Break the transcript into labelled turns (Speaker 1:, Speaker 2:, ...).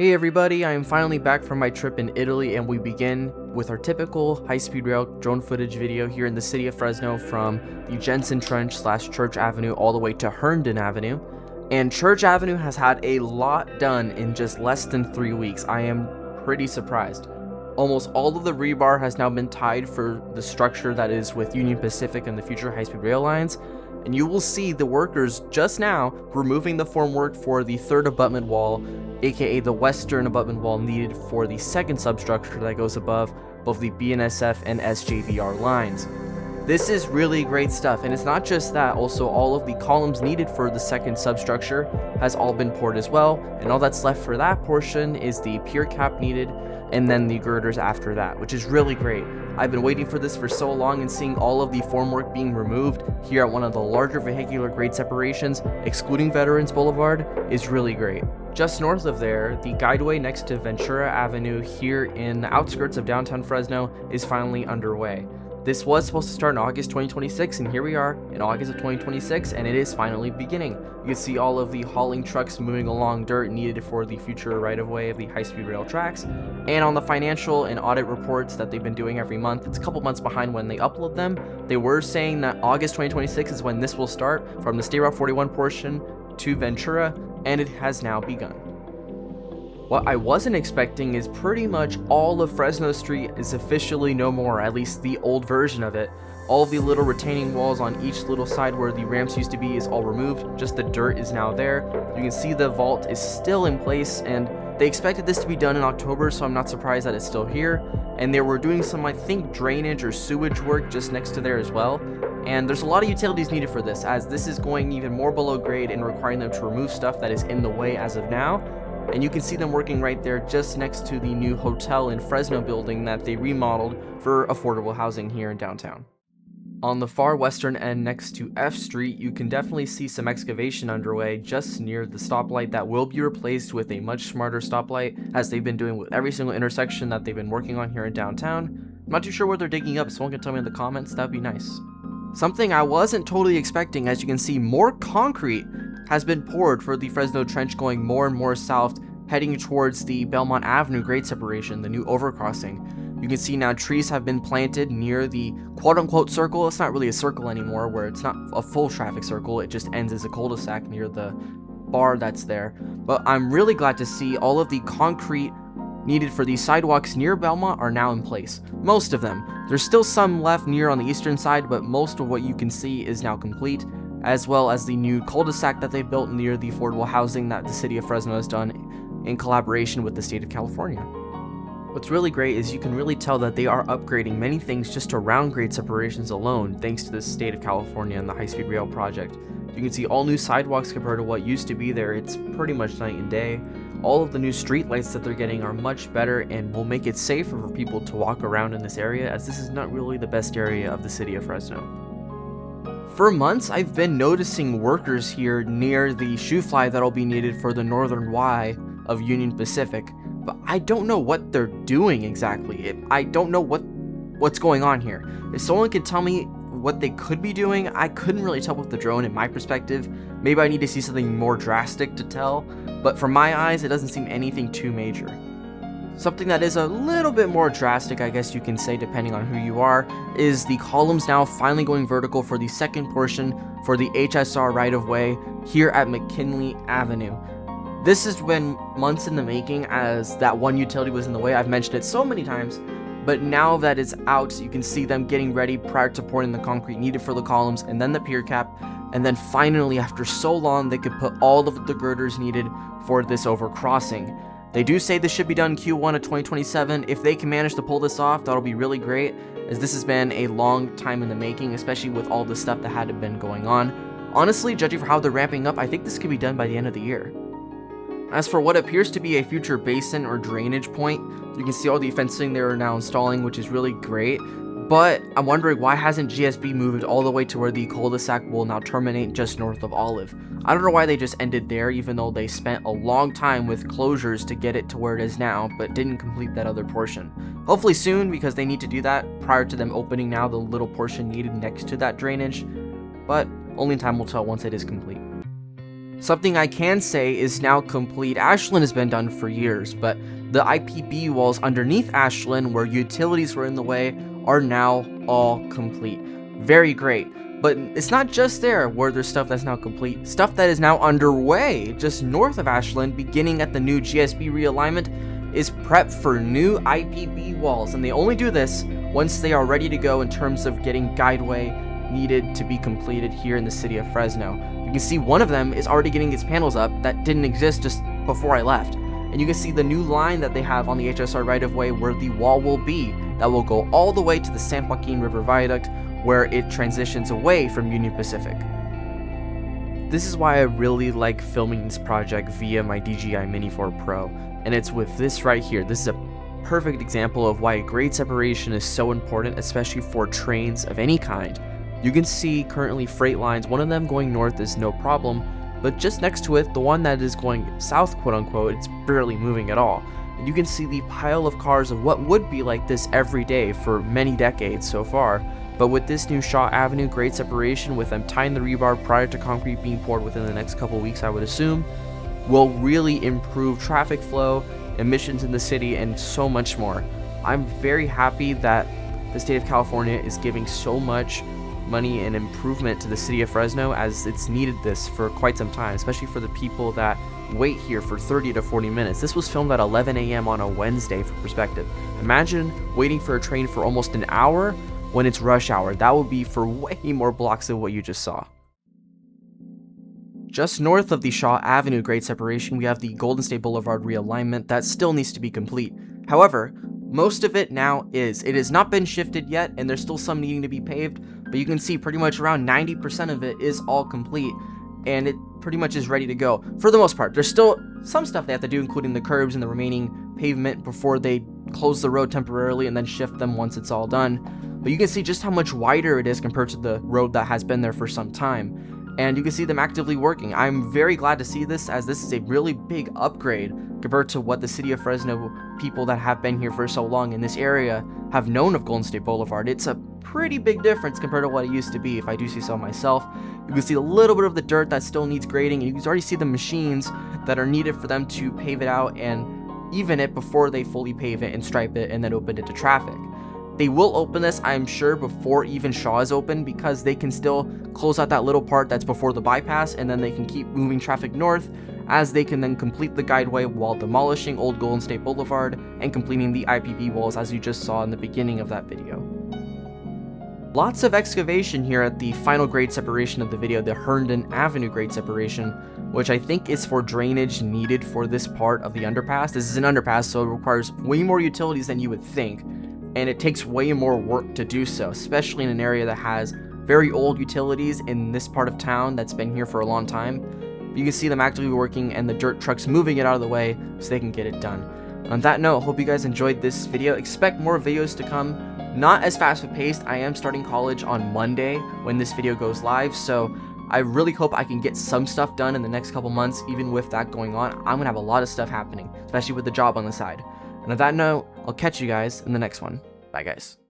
Speaker 1: Hey everybody, I am finally back from my trip in Italy, and we begin with our typical high-speed rail drone footage video here in the city of Fresno from the Fresno Trench / Church Avenue all the way to Herndon Avenue. And Church Avenue has had a lot done in just less than 3 weeks. I am pretty surprised. Almost all of the rebar has now been tied for the structure that is with Union Pacific and the future high-speed rail lines. And you will see the workers just now removing the formwork for the third abutment wall, aka the western abutment wall needed for the second substructure that goes above both the BNSF and SJVR lines. This is really great stuff, and it's not just that, also all of the columns needed for the second substructure has all been poured as well, and all that's left for that portion is the pier cap needed and then the girders after that, which is really great. I've been waiting for this for so long, and seeing all of the formwork being removed here at one of the larger vehicular grade separations, excluding Veterans Boulevard, is really great. Just north of there, the guideway next to Ventura Avenue here in the outskirts of downtown Fresno is finally underway. This was supposed to start in August 2026, and here we are in August of 2026, and it is finally beginning. You can see all of the hauling trucks moving along dirt needed for the future right-of-way of the high-speed rail tracks. And on the financial and audit reports that they've been doing every month, it's a couple months behind when they upload them. They were saying that August 2026 is when this will start from the State Route 41 portion to Ventura, and it has now begun. What I wasn't expecting is pretty much all of Fresno Street is officially no more, at least the old version of it. All of the little retaining walls on each little side where the ramps used to be is all removed, just the dirt is now there. You can see the vault is still in place, and they expected this to be done in October, so I'm not surprised that it's still here. And they were doing some, I think, drainage or sewage work just next to there as well. And there's a lot of utilities needed for this, as this is going even more below grade and requiring them to remove stuff that is in the way as of now. And you can see them working right there just next to the new hotel in Fresno building that they remodeled for affordable housing here in downtown. On the far western end next to F Street, you can definitely see some excavation underway just near the stoplight that will be replaced with a much smarter stoplight, as they've been doing with every single intersection that they've been working on here in downtown. I'm not too sure what they're digging up, someone can tell me in the comments, that'd be nice. Something I wasn't totally expecting, as you can see, more concrete has been poured for the Fresno Trench going more and more south, heading towards the Belmont Avenue grade separation, the new overcrossing. You can see now trees have been planted near the quote-unquote circle. It's not really a circle anymore, where it's not a full traffic circle, it just ends as a cul-de-sac near the bar that's there. But I'm really glad to see all of the concrete needed for these sidewalks near Belmont are now in place. Most of them. There's still some left near on the eastern side, but most of what you can see is now complete, as well as the new cul-de-sac that they built near the affordable housing that the city of Fresno has done in collaboration with the state of California. What's really great is you can really tell that they are upgrading many things just around grade separations alone, thanks to the state of California and the high-speed rail project. You can see all new sidewalks compared to what used to be there. It's pretty much night and day. All of the new street lights that they're getting are much better and will make it safer for people to walk around in this area, as this is not really the best area of the city of Fresno. For months, I've been noticing workers here near the shoe fly that'll be needed for the northern Y of Union Pacific, but I don't know what they're doing exactly. I don't know what's going on here. If someone could tell me what they could be doing, I couldn't really tell with the drone in my perspective. Maybe I need to see something more drastic to tell, but from my eyes, it doesn't seem anything too major. Something that is a little bit more drastic, I guess you can say, depending on who you are, is the columns now finally going vertical for the second portion for the HSR right-of-way here at McKinley Avenue. This has been months in the making, as that one utility was in the way. I've mentioned it so many times, but now that it's out, you can see them getting ready prior to pouring the concrete needed for the columns and then the pier cap, and then finally, after so long, they could put all of the girders needed for this overcrossing. They do say this should be done Q1 of 2027. If they can manage to pull this off, that'll be really great, as this has been a long time in the making, especially with all the stuff that had been going on. Honestly, judging for how they're ramping up, I think this could be done by the end of the year. As for what appears to be a future basin or drainage point, you can see all the fencing they are now installing, which is really great. But I'm wondering, why hasn't GSB moved all the way to where the cul-de-sac will now terminate just north of Olive? I don't know why they just ended there, even though they spent a long time with closures to get it to where it is now, but didn't complete that other portion. Hopefully soon, because they need to do that prior to them opening now the little portion needed next to that drainage, but only time will tell once it is complete. Something I can say is now complete. Ashlan has been done for years, but the IPB walls underneath Ashlan, where utilities were in the way, are now all complete. Very great. But it's not just there where there's stuff that's now complete. Stuff that is now underway just north of Ashlan, beginning at the new GSB Realignment, is prep for new IPB walls. And they only do this once they are ready to go in terms of getting guideway needed to be completed here in the city of Fresno. You can see one of them is already getting its panels up that didn't exist just before I left. And you can see the new line that they have on the HSR right-of-way where the wall will be. That will go all the way to the San Joaquin River Viaduct, where it transitions away from Union Pacific. This is why I really like filming this project via my DJI Mini 4 Pro, and it's with this right here. This is a perfect example of why grade separation is so important, especially for trains of any kind. You can see currently freight lines, one of them going north is no problem, but just next to it, the one that is going south, quote unquote, it's barely moving at all. And you can see the pile of cars of what would be like this every day for many decades so far. But with this new Shaw Avenue grade separation, with them tying the rebar prior to concrete being poured within the next couple weeks, I would assume, will really improve traffic flow, emissions in the city, and so much more. I'm very happy that the state of California is giving so much money and improvement to the city of Fresno, as it's needed this for quite some time, especially for the people that wait here for 30 to 40 minutes. This was filmed at 11 a.m. on a Wednesday for perspective. Imagine waiting for a train for almost an hour when it's rush hour. That would be for way more blocks than what you just saw. Just north of the Shaw Avenue grade separation, we have the Golden State Boulevard realignment that still needs to be complete. However, most of it now is. It has not been shifted yet, and there's still some needing to be paved, but you can see pretty much around 90% of it is all complete, and it pretty much is ready to go. For the most part, there's still some stuff they have to do, including the curbs and the remaining pavement before they close the road temporarily and then shift them once it's all done. But you can see just how much wider it is compared to the road that has been there for some time. And you can see them actively working. I'm very glad to see this, as this is a really big upgrade compared to what the city of Fresno people that have been here for so long in this area have known of Golden State Boulevard. It's a pretty big difference compared to what it used to be, if I do say so myself. You can see a little bit of the dirt that still needs grading, and you can already see the machines that are needed for them to pave it out and even it before they fully pave it and stripe it and then open it to traffic. They will open this, I'm sure, before even Shaw is open, because they can still close out that little part that's before the bypass, and then they can keep moving traffic north, as they can then complete the guideway while demolishing Old Golden State Boulevard and completing the IPB walls, as you just saw in the beginning of that video. Lots of excavation here at the final grade separation of the video, the Herndon Avenue grade separation, which I think is for drainage needed for this part of the underpass. This is an underpass, so it requires way more utilities than you would think, and it takes way more work to do so, especially in an area that has very old utilities in this part of town that's been here for a long time. You can see them actively working and the dirt trucks moving it out of the way so they can get it done. On that note, hope you guys enjoyed this video. Expect more videos to come, not as fast paced. I am starting college on Monday when this video goes live, so I really hope I can get some stuff done in the next couple months. Even with that going on, I'm gonna have a lot of stuff happening, especially with the job on the side. And on that note, I'll catch you guys in the next one. Bye guys.